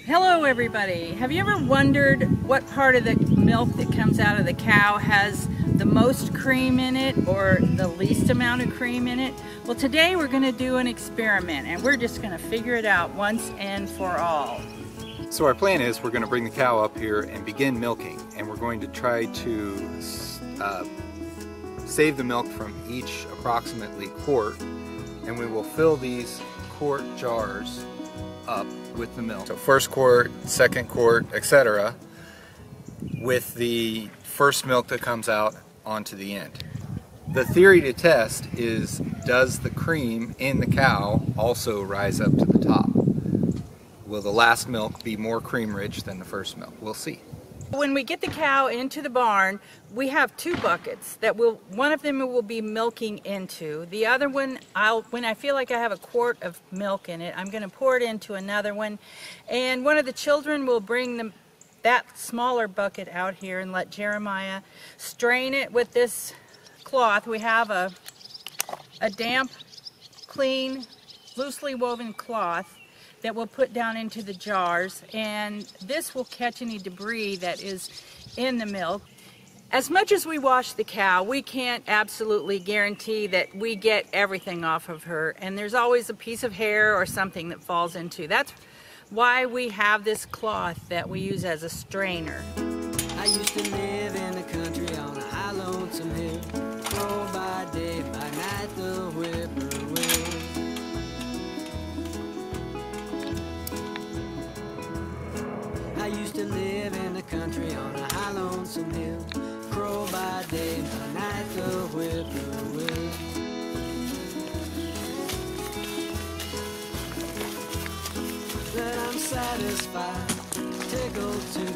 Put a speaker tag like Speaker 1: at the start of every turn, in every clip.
Speaker 1: Hello everybody. Have you ever wondered what part of the milk that comes out of the cow has the most cream in it or the least amount of cream in it? Well, today we're going to do an experiment and we're just going to figure it out once and for all.
Speaker 2: So our plan is we're going to bring the cow up here and begin milking, and we're going to try to save the milk from each approximately quart, and we will fill these quart jars up with the milk. So first quart, second quart, etc. with the first milk that comes out onto the end. The theory to test is, does the cream in the cow also rise up to the top? Will the last milk be more cream rich than the first milk? We'll see.
Speaker 1: When we get the cow into the barn, we have two buckets that one of them will be milking into. The other one, when I feel like I have a quart of milk in it, I'm going to pour it into another one. And one of the children will bring that smaller bucket out here and let Jeremiah strain it with this cloth. We have a damp, clean, loosely woven cloth that we'll put down into the jars, and this will catch any debris that is in the milk. As much as we wash the cow, we can't absolutely guarantee that we get everything off of her, and there's always a piece of hair or something that falls into. That's why we have this cloth that we use as a strainer.
Speaker 3: I used to live in the country on a high lonesome hill. Oh, by day, by night, the whippoorwill. I used to live in the country on a high lonesome hill. Crow by day, by night, the whippoorwill. But I'm satisfied, tickled too,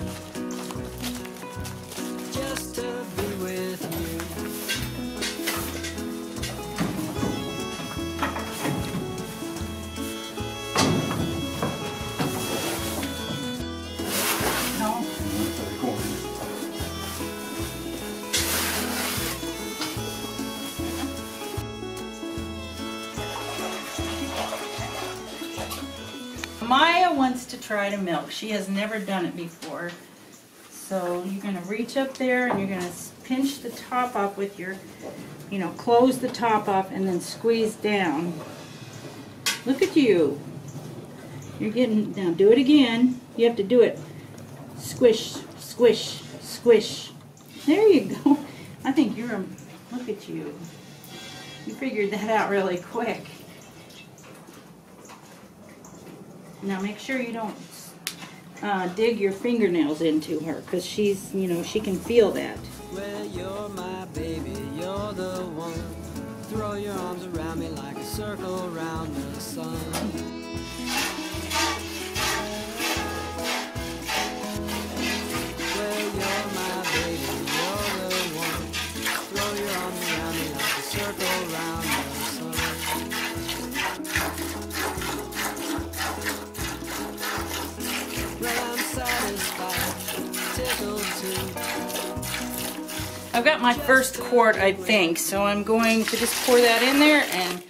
Speaker 3: just to be with you.
Speaker 1: Maya wants to try to milk. She has never done it before. So you're going to reach up there and you're going to pinch the top up with your, close the top up and then squeeze down. Look at you. You're getting, now do it again. You have to do it. Squish, squish, squish. There you go. I think look at you. You figured that out really quick. Now make sure you don't dig your fingernails into her, because she's, she can feel that.
Speaker 3: Well, you're my baby, you're the one. Throw your arms around me like a circle around the sun. Well, you're my baby, you're the one. Throw your arms around me like a circle around the sun. Well, I'm satisfied, tickled too.
Speaker 1: I've got my first quart, I think, so I'm going to just pour that in there and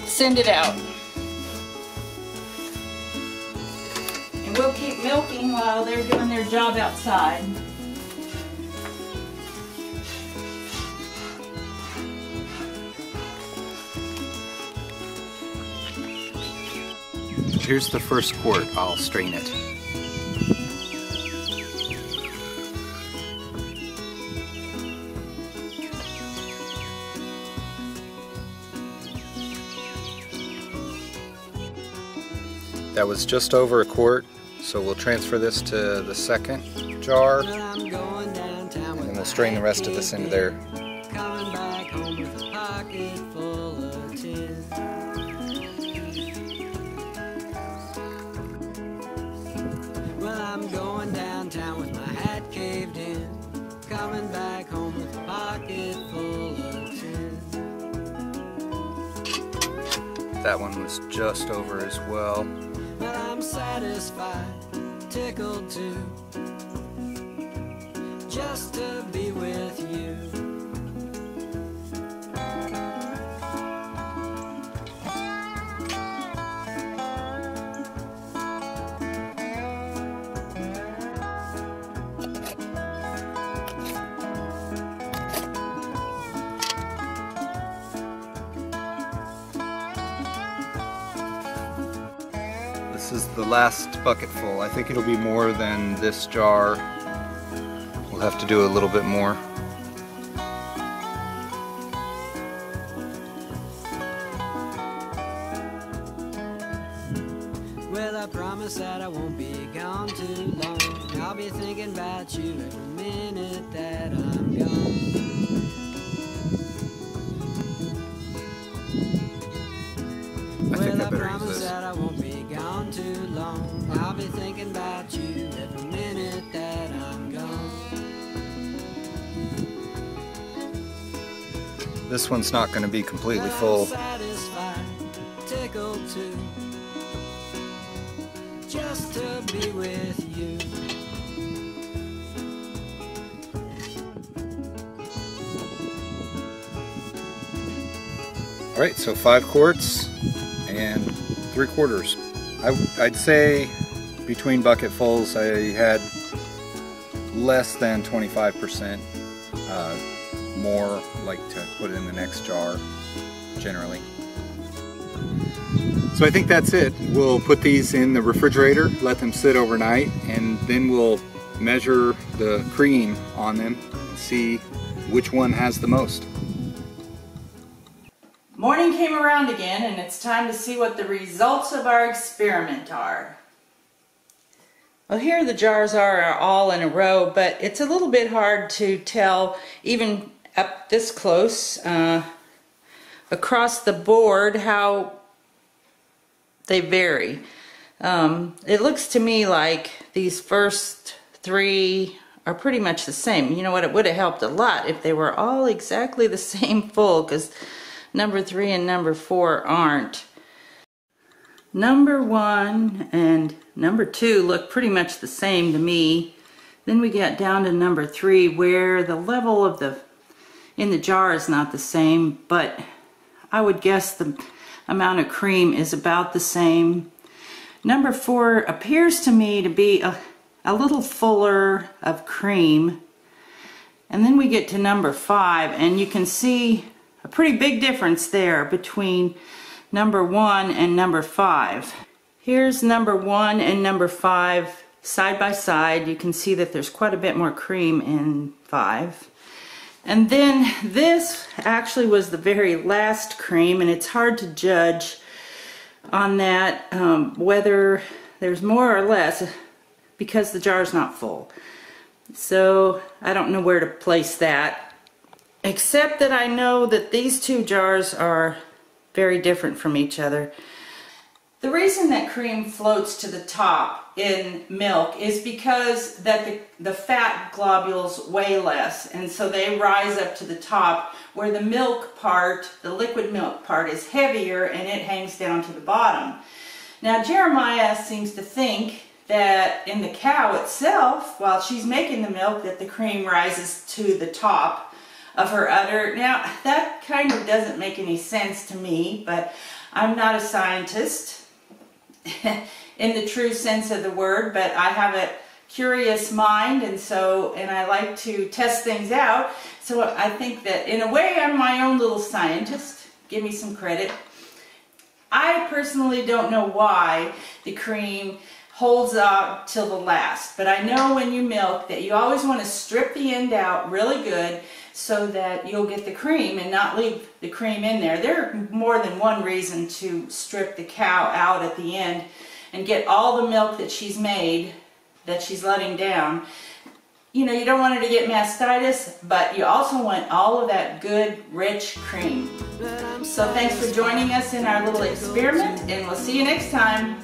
Speaker 1: send it out. And we'll keep milking while they're doing their job outside.
Speaker 2: Here's the first quart. I'll strain it. That was just over a quart, so we'll transfer this to the second jar, and then we'll strain the rest of this into there.
Speaker 3: Coming back home with a pocket full of tin. Well, I'm going downtown with my hat caved in. Coming back home with a pocket full of tin.
Speaker 2: That one was just over as well.
Speaker 3: Well, I'm satisfied, tickled too, just to be with you.
Speaker 2: This is the last bucket full. I think it'll be more than this jar. We'll have to do a little bit more.
Speaker 3: Well, I promise that I won't be gone too long. I'll be thinking about you every minute that I'm gone. Well, I promise that I won't be gone too long. I'll be thinking about you every minute that I'm gone.
Speaker 2: This one's not going to be completely full.
Speaker 3: Satisfied, tickled too, just to be with you.
Speaker 2: Alright, so 5 quarts and 3/4. I'd say between bucketfuls I had less than 25% more like to put in the next jar generally. So I think that's it. We'll put these in the refrigerator, let them sit overnight, and then we'll measure the cream on them and see which one has the most.
Speaker 1: Morning came around again, and it's time to see what the results of our experiment are. Well, here the jars are all in a row, but it's a little bit hard to tell even up this close across the board how they vary. It looks to me like these first 3 are pretty much the same. You know what, it would have helped a lot if they were all exactly the same full, because number 3 and number 4 aren't. Number 1 and number 2 look pretty much the same to me. Then we get down to number 3 where the level of in the jar is not the same, but I would guess the amount of cream is about the same. Number 4 appears to me to be a little fuller of cream. And then we get to number 5, and you can see a pretty big difference there between number 1 and number 5. Here's number 1 and number 5 side by side. You can see that there's quite a bit more cream in 5. And then this actually was the very last cream, and it's hard to judge on that whether there's more or less because the jar's not full. So I don't know where to place that, except that I know that these 2 jars are very different from each other. The reason that cream floats to the top in milk is because that the fat globules weigh less, and so they rise up to the top, where the milk part, the liquid milk part, is heavier and it hangs down to the bottom. Now Jeremiah seems to think that in the cow itself, while she's making the milk, that the cream rises to the top of her udder. Now that kind of doesn't make any sense to me, but I'm not a scientist in the true sense of the word, but I have a curious mind, and I like to test things out. So I think that in a way I'm my own little scientist. Give me some credit. I personally don't know why the cream holds up till the last, but I know when you milk that you always want to strip the end out really good so that you'll get the cream and not leave the cream in there. There are more than one reason to strip the cow out at the end and get all the milk that she's made, that she's letting down. You know, you don't want her to get mastitis, but you also want all of that good, rich cream. So thanks for joining us in our little experiment, and we'll see you next time.